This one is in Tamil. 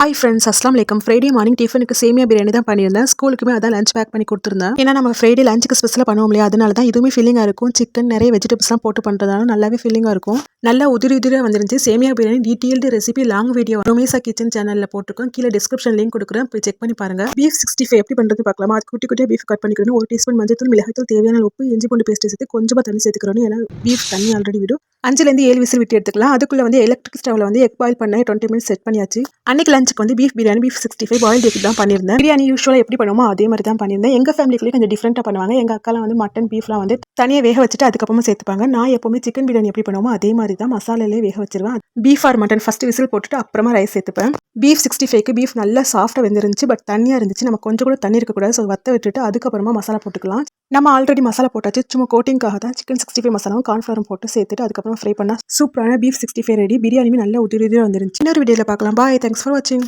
ஹாய் ஃப்ரெண்ட்ஸ், அஸ்லாம் வலைக்கம். ஃப்ரைடே மார்னிங் டிஃபனுக்கு சேமியா பிரியாணி தான் பண்ணியிருந்தேன். ஸ்கூலுக்குமே அதான் லஞ்ச் பேக் பண்ணி கொடுத்துருந்தேன். ஏன்னா நம்ம ஃப்ரைடே லஞ்சுக்கு ஸ்பெஷலாக பண்ணுவோம் இல்லையா, அதனால தான் இதுவுமே ஃபில்லிங்காக இருக்கும். சிக்கன் நிறைய வெஜிடபிள்ஸ்லாம் போட்டு பண்ணுறதால நல்லாவே ஃபில்லிங்காக இருக்கும். நல்லா உதிரி உதிரியாக வந்துருந்துச்சு. சேமியா biryani detailed recipe long video ரோமேசா கிச்சன் சேனலில் போட்டிருக்கோம். கீழே டிஸ்கிரிப்ஷன் லிங்க் கொடுக்குறேன், போய் செக் பண்ணி பாருங்க. பீஃப் 65 எப்படி பண்ணுறது பார்க்கலாமா? அது குட்டி குட்டியாக பீஃப் கட் பண்ணிக்கணும். 1 டீஸ்பூன் மஞ்சள், மிளகாய்த்தூள், தேவையான உப்பு, இஞ்சி பூண்டு பேஸ்ட் சேர்த்து கொஞ்சமாக தண்ணி சேர்த்துக்கிறோம். ஏன்னா பீஃப் தண்ணி ஆல்ரெடி விடும். 5லேருந்து 7 விசில் விட்டு எடுத்துக்கலாம். அதுக்குள்ளே வந்து எலக்ட்ரிக் ஸ்டவ்வில் வந்து எக் பாயில் பண்ண 20 மினிட்ஸ் செட் பண்ணியாச்சு. அன்னைக்கு லஞ்சுக்கு வந்து beef biryani, beef 65 boil egg தான் பண்ணியிருந்தேன். பிரியாணி யூஸ்வலாக எப்படி பண்ணுவோமோ அதே மாதிரி தான் பண்ணியிருந்தேன். எங்கள் ஃபேமிலிக்குள்ளே கொஞ்சம் டிஃப்ரெண்ட்டாக பண்ணுவாங்க. எங்கள் அக்காலாம் வந்து மட்டன் பீஃப்லாம் வந்து தனியாக வேக வச்சுட்டு அதுக்கப்புறமா சேர்த்துப்பாங்க. நான் எப்போவுமே சிக்கன் பிரியாணி எப்படி பண்ணுவோமோ அதே மாதிரி தான் மசாலாலே வேக வச்சிருவேன். Beef or mutton first whistle போட்டுட்டு அப்புறமா ரைஸ் சேர்த்துப்பேன். பீஃப் 65க்கு பீஃப் நல்லா சாஃப்டாக வெந்துருந்துச்சு. பட் தண்ணியாக இருந்துச்சு. நம்ம கொஞ்சம் கூட தண்ணி இருக்கக்கூடாது. ஸோ வத்த விட்டுட்டு அதுக்கப்புறமா மசாலா போட்டுக்கலாம். நம்ம ஆல்ரெடி மசாலா போட்டாச்சு. சும்மா கோட்டிங்காக தான் சிக்கன் 65 மசாலாவும் கார்ன்ஃப்ளவரும் போட்டு சேர்த்துட்டு அதுக்கப்புறம் ஃப்ரை பண்ணால் சூப்பரான பீஃப் 65 ரெடி. பிரியாணியுமே நல்லா உதிரி உதிரியாக வந்துருந்துச்சு. இன்னொரு வீடியோவில் பார்க்கலாம். பாய், தேங்க்ஸ் ஃபார் வாட்சிங்.